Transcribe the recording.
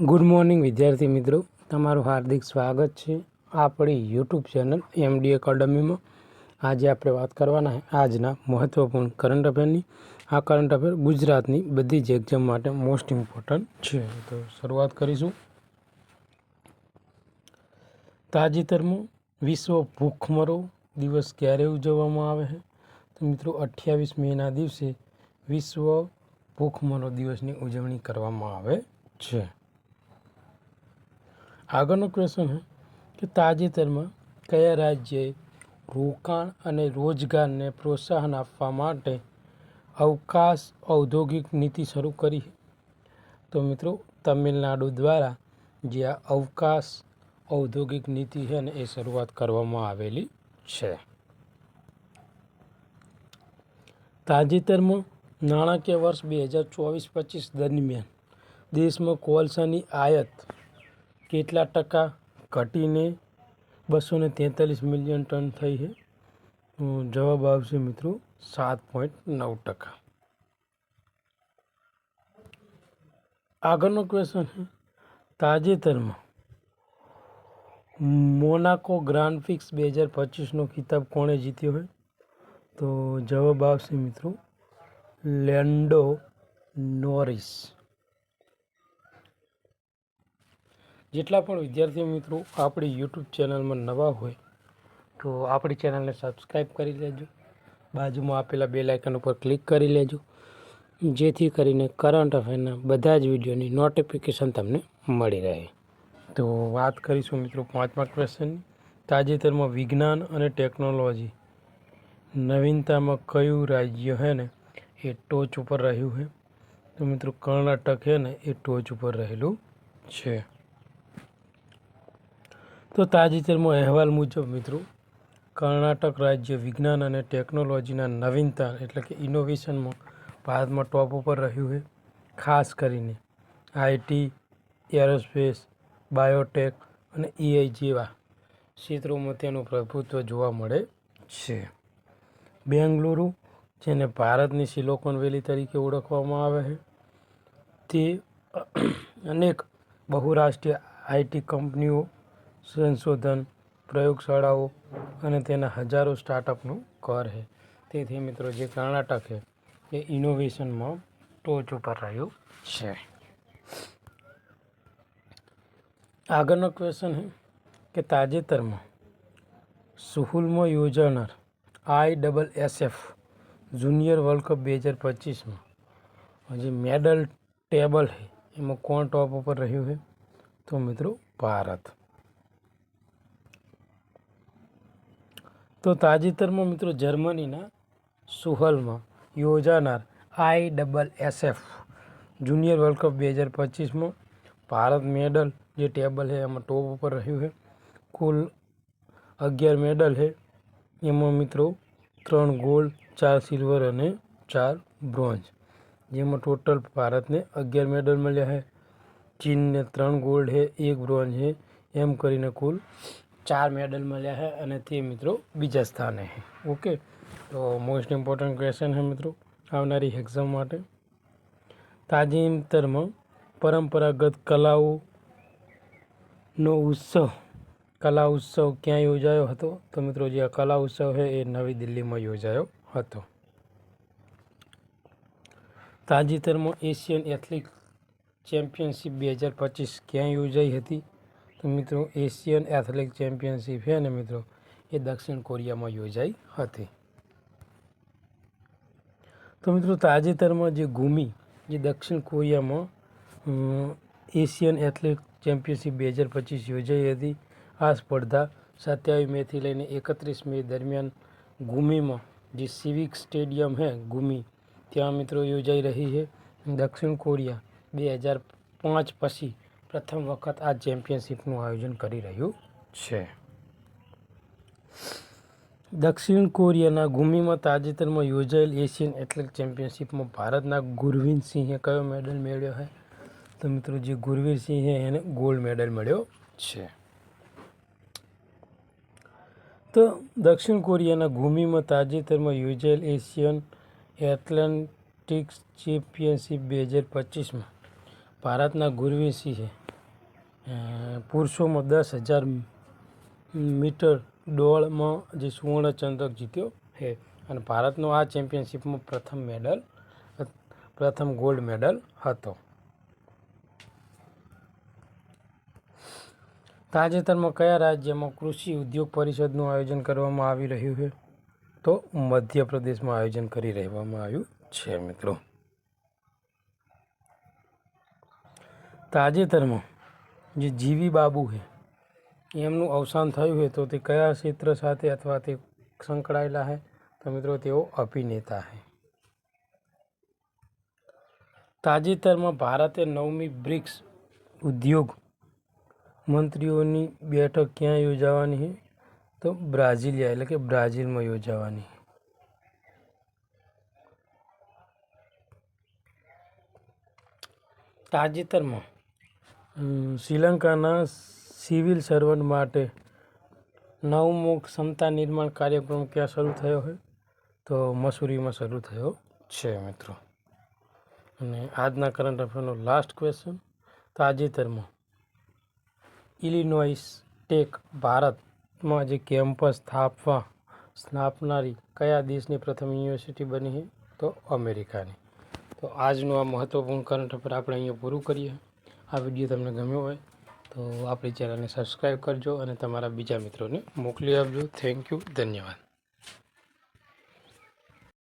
Good morning વિદ્યાર્થી મિત્રો, તમારું હાર્દિક સ્વાગત છે આપણી યુટ્યુબ ચેનલ એમડી એકેડમીમાં। આજે આપણે વાત કરવાના છે આજના મહત્વપૂર્ણ કરંટ અફેરની। આ કરંટ અફેર ગુજરાતની બધી જ એક્ઝામ માટે મોસ્ટ ઇમ્પોર્ટન્ટ છે। તો શરૂઆત કરીશું। તાજેતરમાં વિશ્વ ભૂખમરો દિવસ ક્યારે ઉજવવામાં આવે છે? તો મિત્રો 28 મેના દિવસે વિશ્વ ભૂખમરો દિવસની ઉજવણી કરવામાં આવે છે। આગળનો ક્વેશ્ચન છે કે તાજેતરમાં કયા રાજ્યએ રોકાણ અને રોજગારને પ્રોત્સાહન આપવા માટે અવકાશ ઔદ્યોગિક નીતિ શરૂ કરી? તો મિત્રો તમિલનાડુ દ્વારા જે આ અવકાશ ઔદ્યોગિક નીતિ છે ને એ શરૂઆત કરવામાં આવેલી છે। તાજેતરમાં નાણાકીય વર્ષ 2024-25 દરમિયાન દેશમાં કોલસાની આયાત કેટલા ટકા ઘટીને 243 મિલિયન ટન થઈ છે? જવાબ આવશે મિત્રો 7.9%। આગળનો ક્વેશ્ચન છે તાજેતરમાં મોનાકો ગ્રાન્ડ પ્રિક્સ 2025નો ખિતાબ કોણે જીત્યો હોય? તો જવાબ આવશે મિત્રો લેન્ડો નોરિસ। જેટલા પણ વિદ્યાર્થી મિત્રો આપણી યુટ્યુબ ચેનલમાં નવા હોય તો આપણી ચેનલને સબસ્ક્રાઈબ કરી લેજો, બાજુમાં આપેલા બેલ આઇકન ઉપર ક્લિક કરી લેજો, જેથી કરીને કરંટ અફેરના બધા જ વિડીયોની નોટિફિકેશન તમને મળી રહે। તો વાત કરીશું મિત્રો પાંચમા ક્વેશ્ચનની। તાજેતરમાં વિજ્ઞાન અને ટેકનોલોજી નવીનતામાં કયું રાજ્ય છે ને એ ટોચ ઉપર રહ્યું છે? તો મિત્રો કર્ણાટક છે ને એ ટોચ ઉપર રહેલું છે। તો તાજેતરમાં અહેવાલ મુજબ મિત્રો કર્ણાટક રાજ્ય વિજ્ઞાન અને ટેકનોલોજીના નવીનતા એટલે કે ઇનોવેશનમાં ભારતમાં ટોપ ઉપર રહ્યું છે। ખાસ કરીને આઈટી, એરોસ્પેસ, બાયોટેક અને એઆઈ જેવા ક્ષેત્રોમાં તેનું પ્રભુત્વ જોવા મળે છે। બેંગલુરુ, જેને ભારતની સિલિકોન વેલી તરીકે ઓળખવામાં આવે છે, તે અનેક બહુરાષ્ટ્રીય આઈટી કંપનીઓ, સંશોધન પ્રયોગશાળાઓ અને તેના હજારો સ્ટાર્ટઅપનું ઘર છે। તેથી મિત્રો જે કર્ણાટક છે એ ઇનોવેશનમાં ટોચ ઉપર રહ્યું છે। આગળનો ક્વેશ્ચન છે કે તાજેતરમાં સુહુલમાં યોજાનાર ISSF જુનિયર વર્લ્ડ કપ 2025માં જે મેડલ ટેબલ છે એમાં કોણ ટોપ ઉપર રહ્યું છે? તો મિત્રો ભારત। તો તાજેતરમાં મિત્રો જર્મનીના સુહલમાં યોજાનાર ISSF જુનિયર વર્લ્ડ કપ 2025માં ભારત મેડલ જે ટેબલ છે એમાં ટોપ ઉપર રહ્યું છે। કુલ 11 મેડલ છે, એમાં મિત્રો 3 ગોલ્ડ, 4 સિલ્વર અને 4 બ્રોન્ઝ, જેમાં ટોટલ ભારતને 11 મેડલ મળ્યા છે। ચીનને 3 ગોલ્ડ છે, 1 બ્રોન્ઝ છે, એમ કરીને કુલ 4 મેડલ મળ્યા છે અને તે મિત્રો બીજા સ્થાને છે। ઓકે, તો મોસ્ટ ઇમ્પોર્ટન્ટ ક્વેશ્ચન છે મિત્રો આવનારી એક્ઝામ માટે। તાજેતરમાં પરંપરાગત કલા ઉત્સવ ક્યાં યોજાયો હતો? તો મિત્રો જે આ કલા ઉત્સવ છે એ નવી દિલ્હીમાં યોજાયો હતો। તાજેતરમાં એશિયન એથ્લેટિક ચેમ્પિયનશિપ 2025 ક્યાં યોજાઈ હતી? તો મિત્રો એશિયન એથ્લેટિક ચેમ્પિયનશિપ છે ને મિત્રો એ દક્ષિણ કોરિયામાં યોજાઈ હતી। તો મિત્રો તાજેતરમાં જે જે દક્ષિણ કોરિયામાં એશિયન એથ્લેટિક ચેમ્પિયનશિપ 2025 યોજાઈ હતી। આ સ્પર્ધા 27 મેથી લઈને 31 મે દરમિયાન ગુમીમાં જે સિવિક સ્ટેડિયમ છે ગુમી ત્યાં મિત્રો યોજાઈ રહી છે। દક્ષિણ કોરિયા 2005 પછી પ્રથમ વખત આ ચેમ્પિયનશિપનું આયોજન કરી રહ્યું છે। દક્ષિણ કોરિયાના ગુમીમાં તાજેતરમાં યોજાયેલ એશિયન એથ્લેટિક ચેમ્પિયનશિપમાં ભારતના ગુરવીર સિંહે કયો મેડલ મેળવ્યો છે? તો મિત્રો જે ગુરવીર સિંહ છે એને ગોલ્ડ મેડલ મળ્યો છે। તો દક્ષિણ કોરિયાના ગુમીમાં તાજેતરમાં યોજાયેલ એશિયન એથ્લેટિક્સ ચેમ્પિયનશિપ 2025માં ભારતના ગુરવીર સિંહે પુરુષોમાં 10,000 મીટર દોડમાં જે સુવર્ણ ચંદ્રક જીત્યો છે અને ભારતનો આ ચેમ્પિયનશિપમાં પ્રથમ ગોલ્ડ મેડલ હતો. તાજેતરમાં કયા રાજ્યમાં કૃષિ ઉદ્યોગ પરિષદનું આયોજન કરવામાં આવી રહ્યું છે? તો મધ્યપ્રદેશમાં આયોજન કરી રહેવામાં આવ્યું છે મિત્રો. તાજેતરમાં જે જીવી બાબુ છે એમનું અવસાન થયું છે તો તે કયા ક્ષેત્ર સાથે અથવા તે સંકળાયેલા છે? તો મિત્રો તેઓ અભિનેતા છે. તાજેતરમાં ભારતે 9મી બ્રિક્સ ઉદ્યોગ મંત્રીઓની બેઠક ક્યાં યોજાવાની છે? તો બ્રાઝિલિયા એટલે કે બ્રાઝિલમાં યોજાવાની. તાજેતરમાં શ્રીલંકાના સિવિલ સર્વન્ટ માટે 9મો ક્ષમતા નિર્માણ કાર્યક્રમ ક્યાં શરૂ થયો છે? તો મસૂરીમાં શરૂ થયો છે મિત્રો. અને આજના કરંટ અફેરનો લાસ્ટ ક્વેશ્ચન, તાજેતરમાં ઇલિનોઇસ ટેક ભારતમાં જે કેમ્પસ સ્થાપનારી કયા દેશની પ્રથમ યુનિવર્સિટી બની છે? તો અમેરિકાની. તો આજનું આ મહત્ત્વપૂર્ણ કરંટ અફેર આપણે અહીંયા પૂરું કરીએ. આ વિડીયો તમને ગમ્યો હોય તો આપણી ચેનલને સબસ્ક્રાઈબ કરજો અને તમારા બીજા મિત્રોને મોકલી આપજો. થેન્ક યુ, ધન્યવાદ.